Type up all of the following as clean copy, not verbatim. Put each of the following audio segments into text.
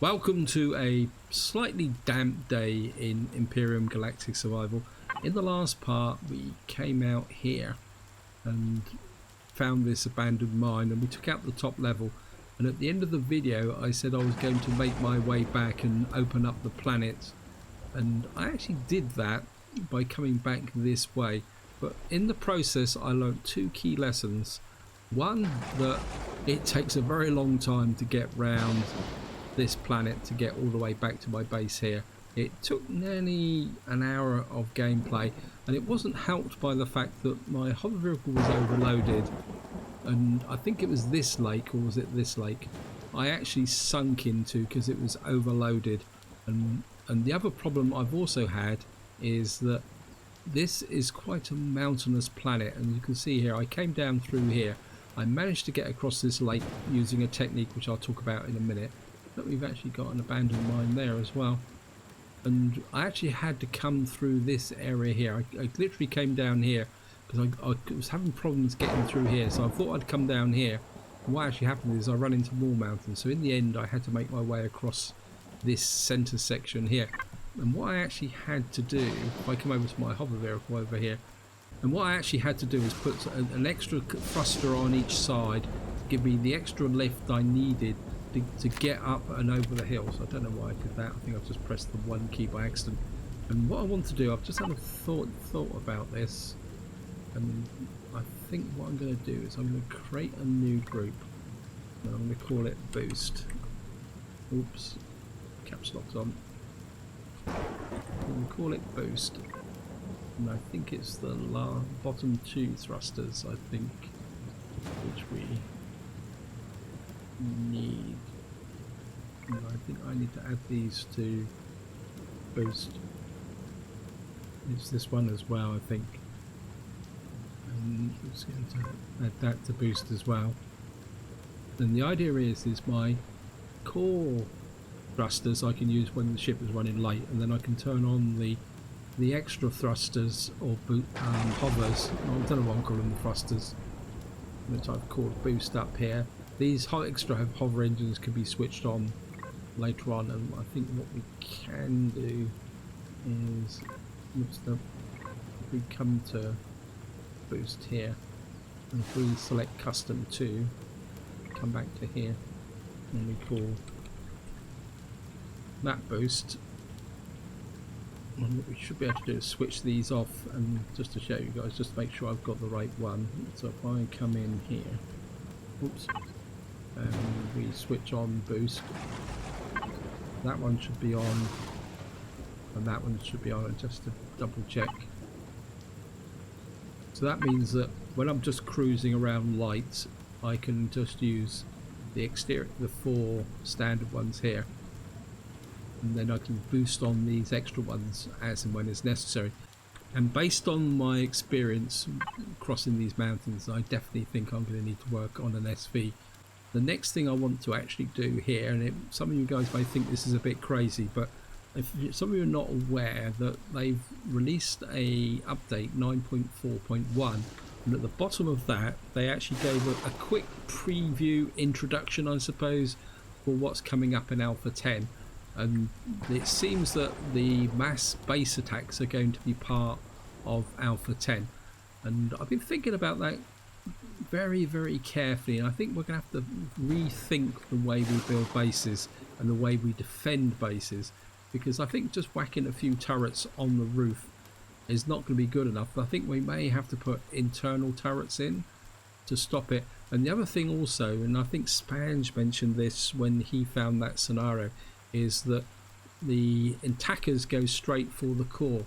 Welcome to a slightly damp day in Empyrion Galactic Survival. In the last part we came out here and found this abandoned mine and we took out the top level, and at the end of the video I said I was going to make my way back and open up the planet, and I actually did that by coming back this way, but in the process I learnt two key lessons. One, that it takes a very long time to get round this planet to get all the way back to my base here. It took nearly an hour of gameplay, and it wasn't helped by the fact that my hover vehicle was overloaded, and I think it was this lake, or was it this lake, I actually sunk into because it was overloaded. And the other problem I've also had is that this is quite a mountainous planet, and you can see here I came down through here. I managed to get across this lake using a technique which I'll talk about in a minute. But we've actually got an abandoned mine there as well, and I actually had to come through this area here. I literally came down here because I was having problems getting through here, so I thought I'd come down here, and what actually happened is I ran into more mountains, so in the end I had to make my way across this center section here. And what I actually had to do, if I come over to my hover vehicle over here, and what I actually had to do is put an extra thruster on each side to give me the extra lift I needed to get up and over the hills. I don't know why I did that. I think I've just pressed the one key by accident. And what I want to do, I've just had a thought about this, and I think what I'm going to do is I'm going to create a new group, and I'm going to call it Boost. Oops, caps lock's on. I'm going to call it Boost, and I think it's the bottom two thrusters, I think, which we need. And I think I need to add these to Boost. It's this one as well, I think, and I'm just going to add that to Boost as well. And the idea is my core thrusters I can use when the ship is running late, and then I can turn on the extra thrusters or hovers. I don't know what I'm calling the thrusters, which I've called Boost up here. These extra hover engines can be switched on later on, and I think what we can do is, if we come to Boost here, and if we select Custom 2, come back to here, and we call that Boost, and what we should be able to do is switch these off, and just to show you guys, just make sure I've got the right one. So if I come in here, oops, and we switch on Boost, that one should be on, and that one should be on, just to double check. So that means that when I'm just cruising around lights, I can just use the exterior, the four standard ones here, and then I can boost on these extra ones as and when it's necessary. And based on my experience crossing these mountains, I definitely think I'm going to need to work on an SV. The next thing I want to actually do here, and some of you guys may think this is a bit crazy, but if some of you are not aware that they've released a update 9.4.1, and at the bottom of that they actually gave a quick preview introduction, I suppose, for what's coming up in Alpha 10. And it seems that the mass base attacks are going to be part of Alpha 10, and I've been thinking about that very, very carefully, and I think we're going to have to rethink the way we build bases and the way we defend bases, because I think just whacking a few turrets on the roof is not going to be good enough. I think we may have to put internal turrets in to stop it. And the other thing also, and I think Spange mentioned this when he found that scenario, is that the attackers go straight for the core.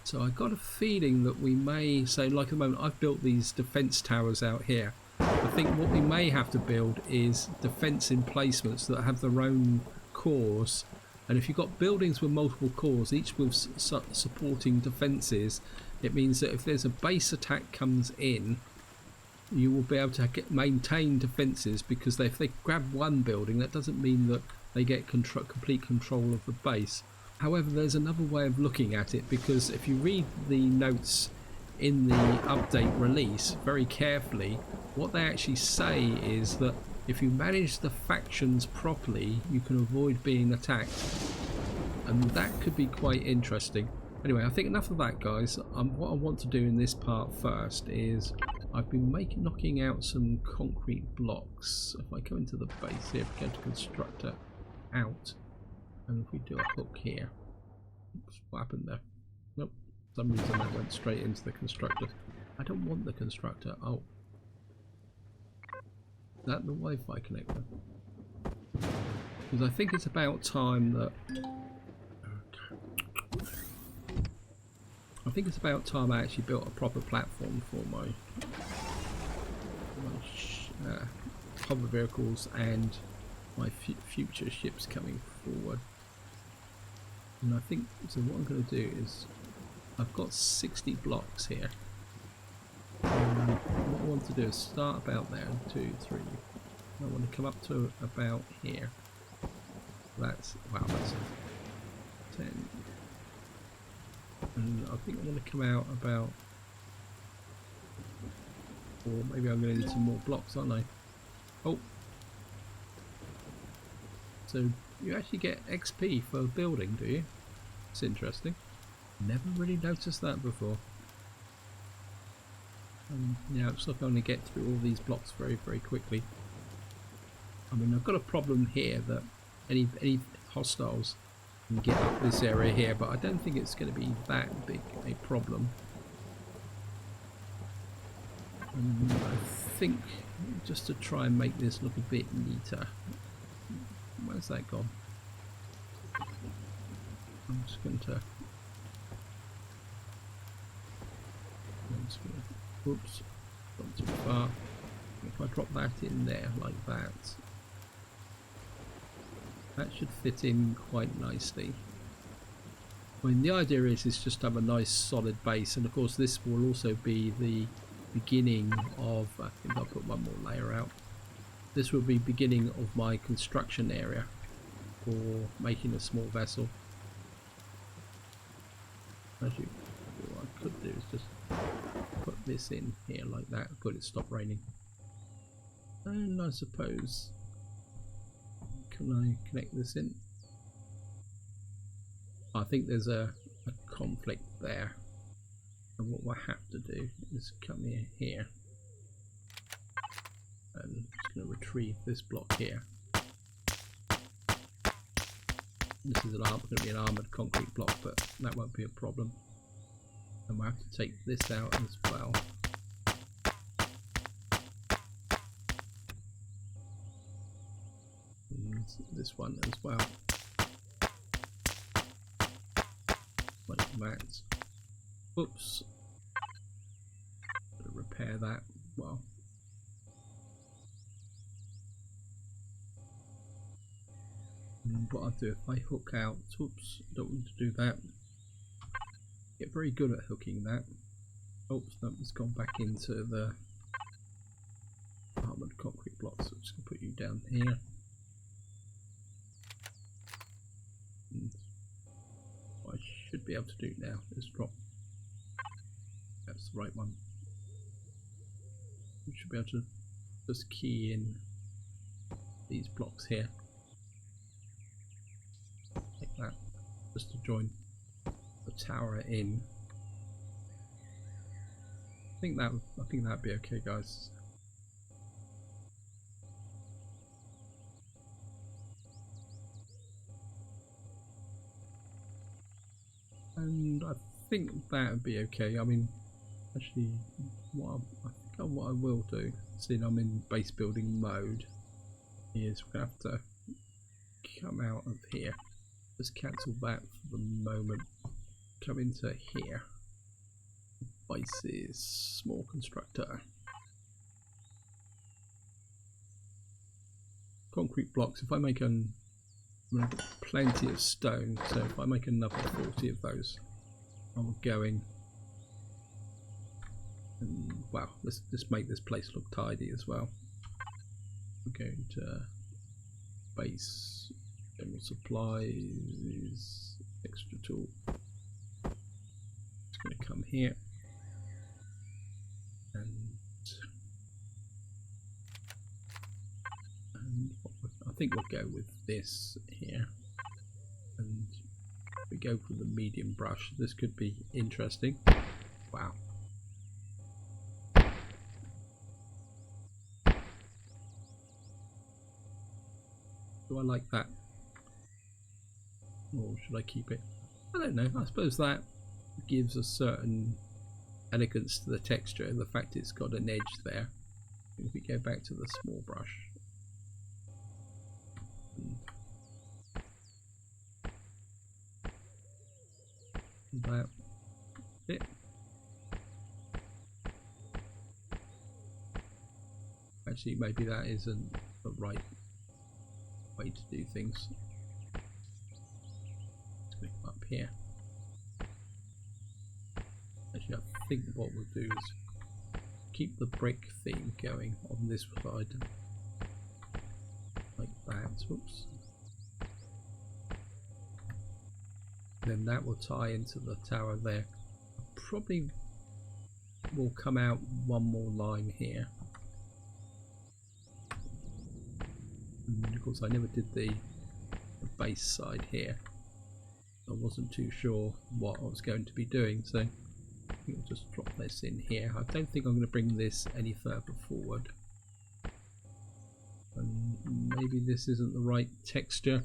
So I got a feeling that we may say, like at the moment I've built these defense towers out here, I think what we may have to build is defense emplacements that have their own cores. And if you've got buildings with multiple cores, each with supporting defenses, it means that if there's a base attack comes in, you will be able to maintain defenses, because if they grab one building, that doesn't mean that they get complete control of the base. However, there's another way of looking at it, because if you read the notes in the update release very carefully, what they actually say is that if you manage the factions properly, you can avoid being attacked, and that could be quite interesting. Anyway, I think enough of that, guys. What I want to do in this part first is I've been knocking out some concrete blocks. If I go into the base here, if we go to constructor, out, and if we do a hook here, oops, what happened there? Nope, for some reason that went straight into the constructor. I don't want the constructor. Oh, is that the Wi-Fi connector? Because I think it's about time that I actually built a proper platform for my hover vehicles and my future ships coming forward. And I think, so what I'm going to do is, I've got 60 blocks here. What I want to do is start about there, 2, 3. I want to come up to about here. That's, wow, that's 10. And I think I'm going to come out about, or maybe I'm going to need some more blocks, aren't I? Oh, so you actually get XP for building, do you? It's interesting. Never really noticed that before. Yeah, it looks like I'm going to get through all these blocks very, very quickly. I mean, I've got a problem here that any hostiles can get up this area here, but I don't think it's going to be that big a problem. I think just to try and make this look a bit neater. Where's that gone? I'm just going to. Oops, gone too far. If I drop that in there like that, that should fit in quite nicely. I mean, the idea is just to have a nice solid base, and of course this will also be the beginning of, I think I'll put one more layer out. This will be beginning of my construction area for making a small vessel. Actually, what I could do is just put this in here like that. Good, it stopped raining. And I suppose, can I connect this in? I think there's a conflict there, and what we'll have to do is come here and I'm just going to retrieve this block here. This is going to be an armoured concrete block, but that won't be a problem. And we'll have to take this out as well. And this one as well. Like that. Oops. Repair that. Well. And what I'll do if I hook out. Oops, don't want to do that. Get very good at hooking that. Oops, no, it's gone back into the armoured concrete blocks. So I'm just going to put you down here. And what I should be able to do now is drop. That's the right one. We should be able to just key in these blocks here. Like that. Just to join the tower in. I think that'd be okay, guys. And I think that would be okay. I mean, actually, what I will do, seeing I'm in base building mode, is we're going to have to come out of here. Just cancel that for the moment. Come into here. Bases, small constructor. Concrete blocks. If I make I'm going to get plenty of stone, so if I make another 40 of those, I'm going. And wow, let's just make this place look tidy as well. We're going to base, general supplies, extra tool. It's going to come here and think we'll go with this here, and we go for the medium brush. This could be interesting. Wow. Do I like that? Or should I keep it? I don't know. I suppose that gives a certain elegance to the texture, the fact it's got an edge there. If we go back to the small brush. That it. Actually, maybe that isn't the right way to do things. Let's go up here. Actually, I think what we'll do is keep the brick theme going on this side, like that. Whoops. Then that will tie into the tower there. Probably will come out one more line here. And of course I never did the base side here. I wasn't too sure what I was going to be doing, so I think I'll just drop this in here. I don't think I'm going to bring this any further forward. And maybe this isn't the right texture.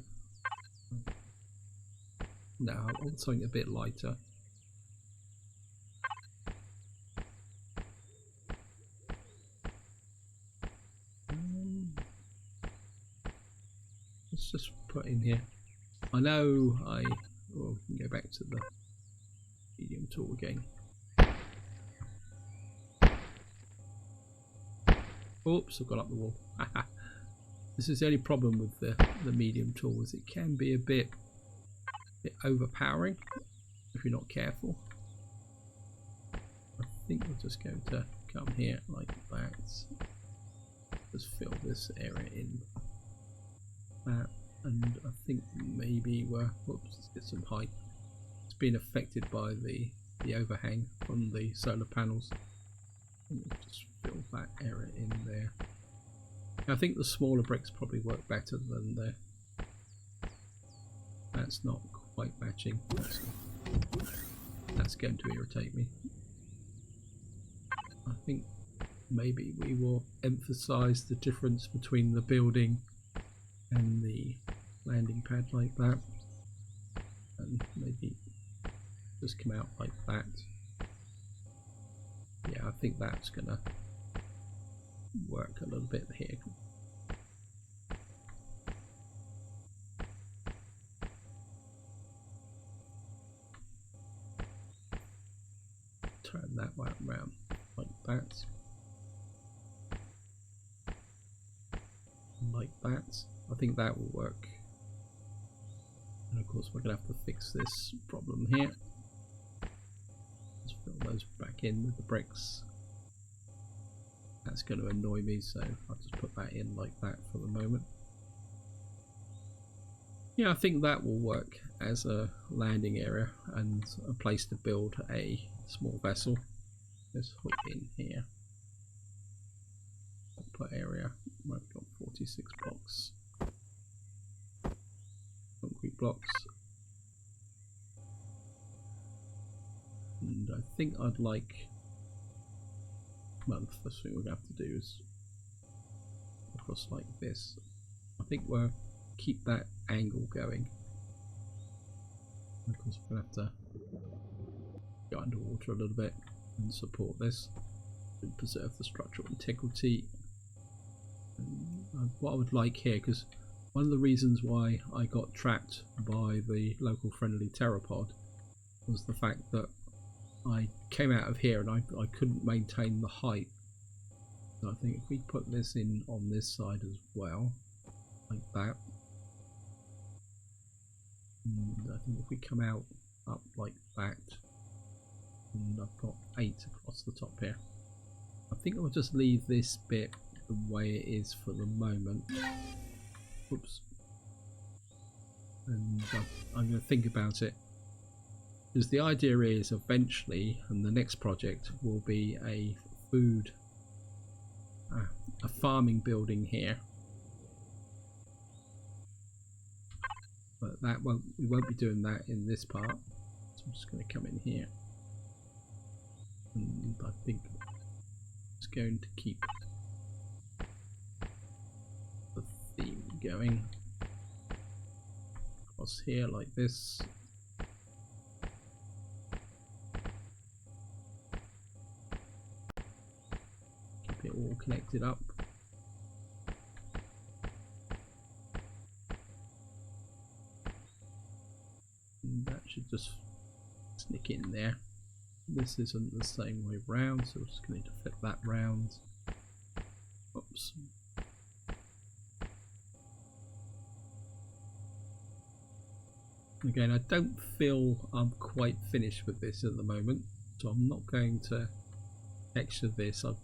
No, I want something a bit lighter. Let's just put in here. I know I will go back to the medium tool again. Oops, I've gone up the wall. This is the only problem with the medium tool, is it can be a bit overpowering if you're not careful. I think we're just going to come here like that. Just fill this area in. And I think maybe we're, whoops, let's get some height. It's been affected by the overhang from the solar panels. Just fill that area in there. I think the smaller bricks probably work better than the. That's not quite matching. That's going to irritate me. I think maybe we will emphasize the difference between the building and the landing pad like that, and maybe just come out like that. Yeah, I think that's gonna work a little bit here. Turn that one around like that. Like that. I think that will work. And of course we're going to have to fix this problem here. Let's fill those back in with the bricks. That's going to annoy me, so I'll just put that in like that for the moment. Yeah, I think that will work as a landing area and a place to build a small vessel. Let's hook in here. Output area. I've got 46 blocks. Concrete blocks. And I think I'd like, well, the first thing we're going to have to do is across like this. I think we'll keep that angle going. And of course we're going to have to go underwater a little bit and support this and preserve the structural integrity. And what I would like here, because one of the reasons why I got trapped by the local friendly pteropod was the fact that I came out of here and I couldn't maintain the height. So I think if we put this in on this side as well, like that, and I think if we come out up like that, and I've got 8 across the top here, I think I'll just leave this bit the way it is for the moment. Oops. And I'm going to think about it, because the idea is eventually, and the next project will be a farming building here, but we won't be doing that in this part. So I'm just going to come in here, and I think it's going to keep the theme going across here like this. Keep it all connected up. And that should just sneak in there. This isn't the same way round, so we're just going to flip that round. Oops. Again, I don't feel I'm quite finished with this at the moment, so I'm not going to texture this. I've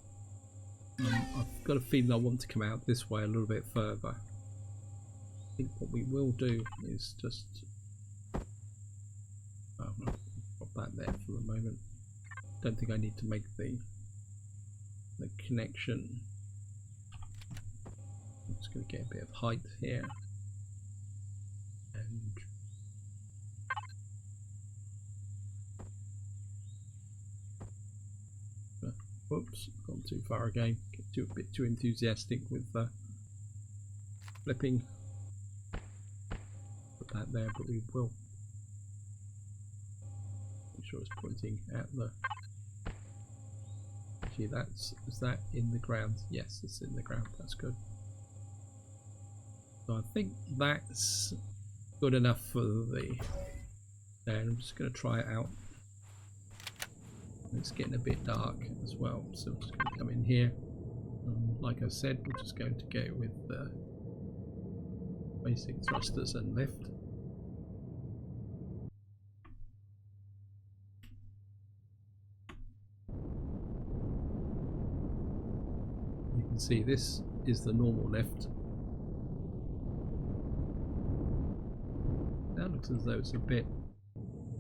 got a feeling I want to come out this way a little bit further. I think what we will do is just pop that there for the moment. Don't think I need to make the connection. I'm just going to get a bit of height here, and whoops, gone too far again. Get a bit too enthusiastic with flipping. Put that there, but we will make sure it's pointing at the. Actually, is that in the ground? Yes, it's in the ground. That's good. So I think that's good enough for the. And I'm just going to try it out. It's getting a bit dark as well, so I'm just going to come in here. Like I said, we're just going to go with the basic thrusters and lift. You can see this is the normal lift. That looks as though it's a bit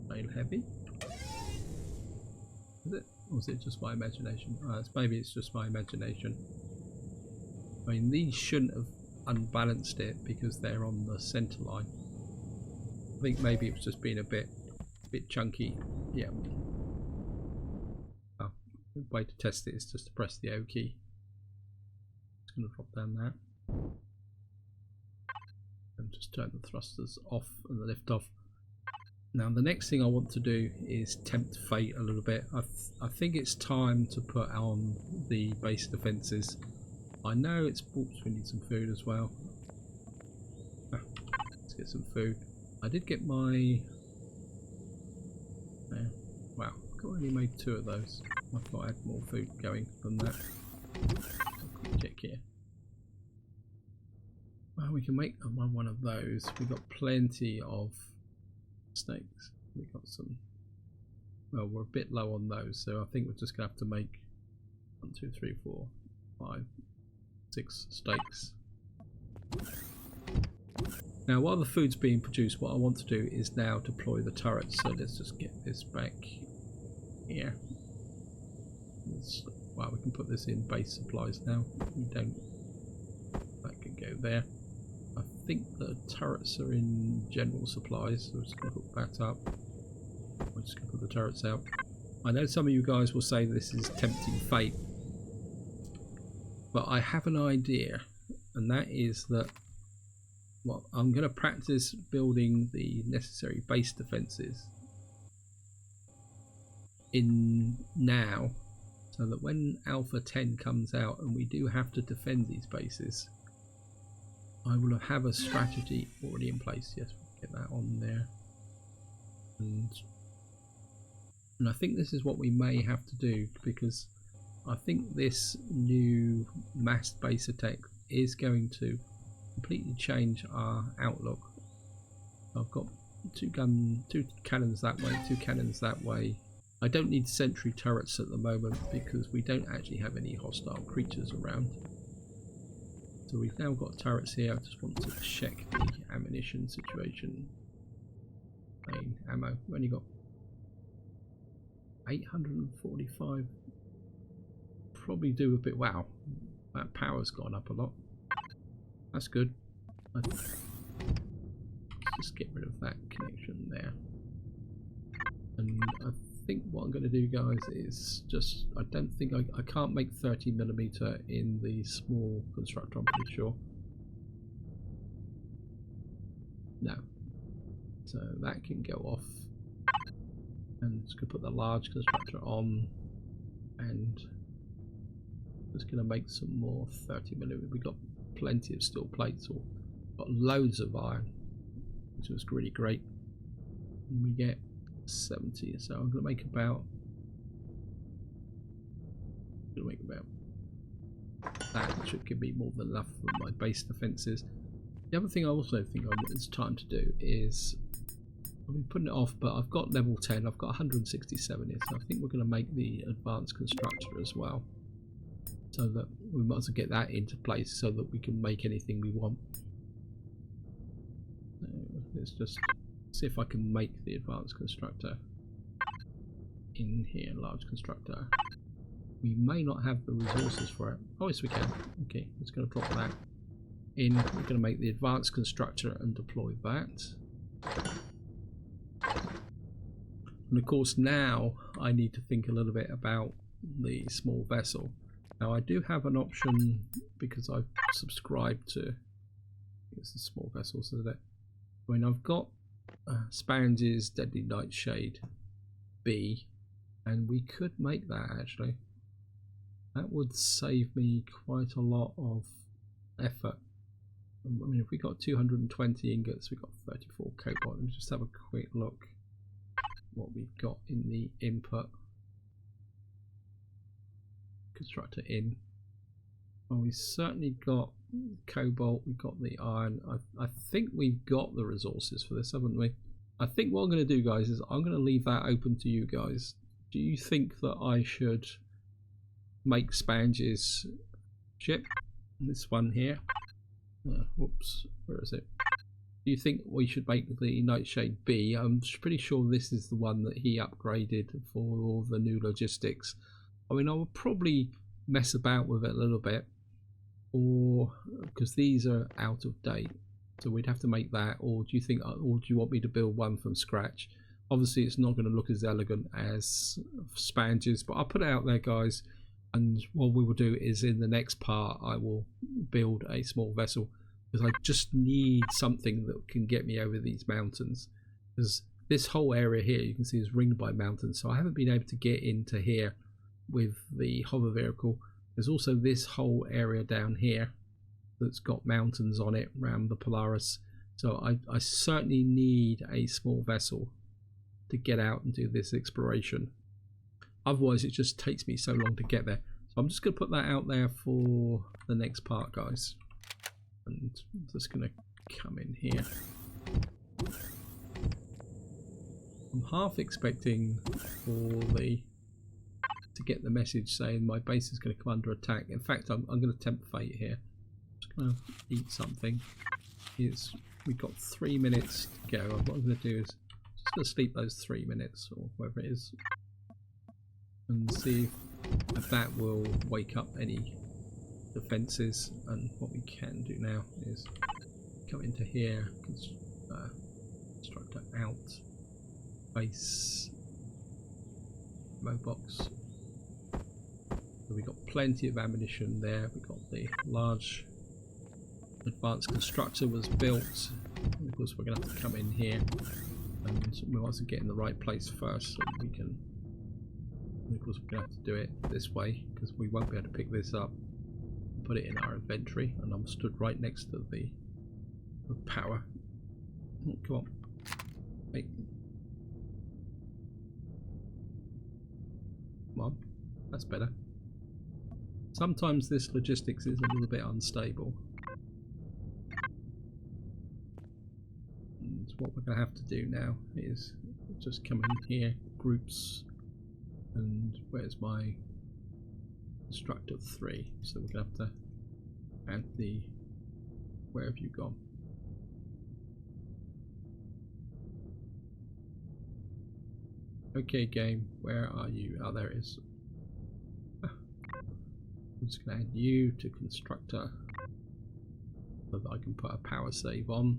rail heavy. Is it? Or is it just my imagination? Maybe it's just my imagination. I mean, these shouldn't have unbalanced it because they're on the centre line. I think maybe it was just being a bit chunky. Yeah. Oh, the way to test it is just to press the O key. Just going to drop down that. And just turn the thrusters off and the lift off. Now the next thing I want to do is tempt fate a little bit. I think it's time to put on the base defences. I know it's... Oops, we need some food as well. Let's get some food. I did get my... wow, I only made 2 of those. I thought I had more food going than that. Quick check here. Well, we can make one of those. We've got plenty of snakes. We've got some... Well, we're a bit low on those, so I think we're just going to have to make 1, 2, 3, 4, 5, 6 steaks. Now, while the food's being produced, what I want to do is now deploy the turrets. So let's just get this back here. Well, we can put this in base supplies now. We don't... That can go there. I think the turrets are in general supplies, so we're just going to hook that up. We're just going to put the turrets out. I know some of you guys will say this is tempting fate, but I have an idea, and that is that I'm going to practice building the necessary base defences in now, so that when Alpha 10 comes out and we do have to defend these bases, I will have a strategy already in place. Yes, we'll get that on there. And I think this is what we may have to do, because I think this new massed base attack is going to completely change our outlook. I've got two cannons that way, 2 cannons that way. I don't need sentry turrets at the moment because we don't actually have any hostile creatures around. So we've now got turrets here. I just want to check the ammunition situation. Main ammo. We've only got 845. Probably do a bit. Wow, that power's gone up a lot. That's good. just get rid of that connection there. And I think what I'm going to do, guys, is just, I don't think I can't make 30mm in the small constructor, I'm pretty sure. No. So that can go off. And just going to put the large constructor on, and just going to make some more 30mm. We've got plenty of steel plates, or got loads of iron, which was really great. And we get 70, so I'm going to make about that. Should give me more than enough for my base defenses. The other thing I also think it's time to do is, I've been putting it off, but I've got level 10, I've got 167 here, so I think we're going to make the advanced constructor as well, so that we might as well get that into place so that we can make anything we want. So let's just see if I can make the advanced constructor in here, large constructor. We may not have the resources for it. Oh yes, we can. Okay, it's going to drop that in. We're going to make the advanced constructor and deploy that. And of course now I need to think a little bit about the small vessel. Now I do have an option, because I've subscribed to, it's the small vessels, isn't it? I mean, I've got Spange's Deadly Nightshade B, and we could make that actually. That would save me quite a lot of effort. I mean, if we got 220 ingots, we got 34 cobalt. Let me just have a quick look what we've got in the input constructor in. Well, we certainly got cobalt, we've got the iron. I think we've got the resources for this, haven't we? I think what I'm going to do, guys, is I'm going to leave that open to you guys. Do you think that I should make Spange's ship, this one here? Whoops, where is it? Do you think we should make the Nightshade B? I'm pretty sure this is the one that he upgraded for all the new logistics. I mean, I will probably mess about with it a little bit, or because these are out of date, so we'd have to make that. Or do you think, or do you want me to build one from scratch? Obviously, it's not going to look as elegant as Spange's, but I'll put it out there, guys. And what we will do is, in the next part, I will build a small vessel, because I just need something that can get me over these mountains. Because this whole area here, you can see, is ringed by mountains, so I haven't been able to get into here with the hover vehicle. There's also this whole area down here that's got mountains on it around the Polaris, so I certainly need a small vessel to get out and do this exploration. Otherwise it just takes me so long to get there. So I'm just going to put that out there for the next part, guys. And I'm just going to come in here. I'm half expecting to get the message saying my base is going to come under attack. In fact, I'm going to tempt fate here. I'm just going to eat something. We've got 3 minutes to go. What I'm going to do is just going to sleep those 3 minutes, or whatever it is, and see if that will wake up any defenses. And what we can do now is come into here, constructor out, base, ammo box. So we've got plenty of ammunition there. We've got the large advanced constructor was built. And of course, we're going to have to come in here, and we want to get in the right place first, so we can. And of course, we're going to have to do it this way, because we won't be able to pick this up, put it in our inventory. And I'm stood right next to the power. Oh, come on. Hey. Come on. That's better. Sometimes this logistics is a little bit unstable. And what we're going to have to do now is just come in here, groups, and where's my constructor 3? So we're going to have to add the, where have you gone? Okay, game, where are you? Oh, there it is. I'm just going to add you to constructor so that I can put a power save on.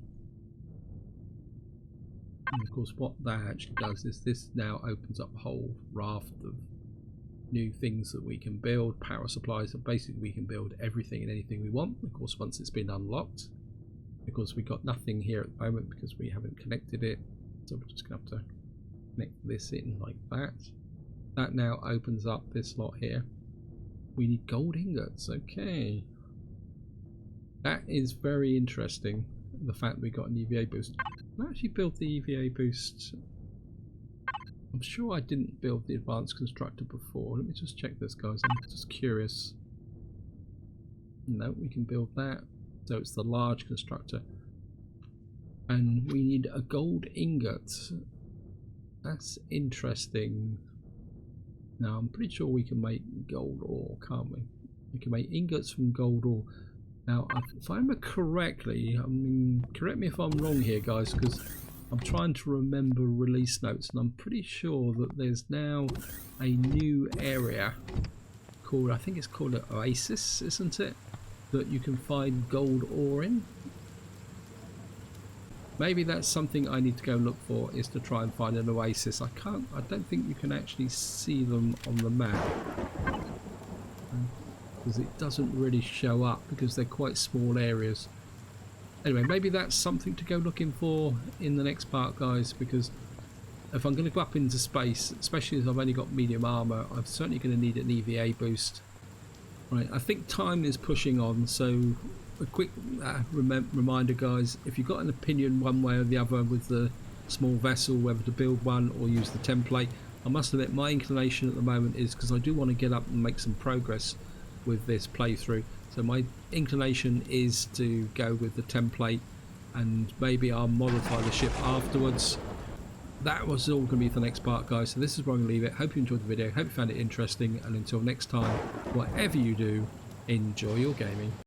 And of course what that actually does is this now opens up a whole raft of new things that we can build, power supplies, and basically we can build everything and anything we want. Of course once it's been unlocked, because we've got nothing here at the moment because we haven't connected it, so we're just going to have to connect this in like that. That now opens up this slot here. We need gold ingots. Okay, that is very interesting, the fact we got an EVA boost. I actually built the EVA boost. I'm sure I didn't build the advanced constructor before. Let me just check this, guys. I'm just curious. No, we can build that. So it's the large constructor. And we need a gold ingot. That's interesting. Now I'm pretty sure we can make gold ore, can't we? We can make ingots from gold ore. Now if I remember correctly, I mean, correct me if I'm wrong here, guys, because I'm trying to remember release notes, and I'm pretty sure that there's now a new area called, I think it's called an oasis, isn't it? That you can find gold ore in. Maybe that's something I need to go look for, is to try and find an oasis. I don't think you can actually see them on the map, because it doesn't really show up because they're quite small areas. Anyway, maybe that's something to go looking for in the next part, guys, because if I'm going to go up into space, especially as I've only got medium armor, I'm certainly going to need an EVA boost. Right, I think time is pushing on, so a quick reminder, guys, if you've got an opinion one way or the other with the small vessel, whether to build one or use the template, I must admit my inclination at the moment is, because I do want to get up and make some progress with this playthrough, so my inclination is to go with the template, and maybe I'll modify the ship afterwards. That was all going to be for the next part, guys, so this is where I'm going to leave it. Hope you enjoyed the video, hope you found it interesting, and until next time, whatever you do, enjoy your gaming.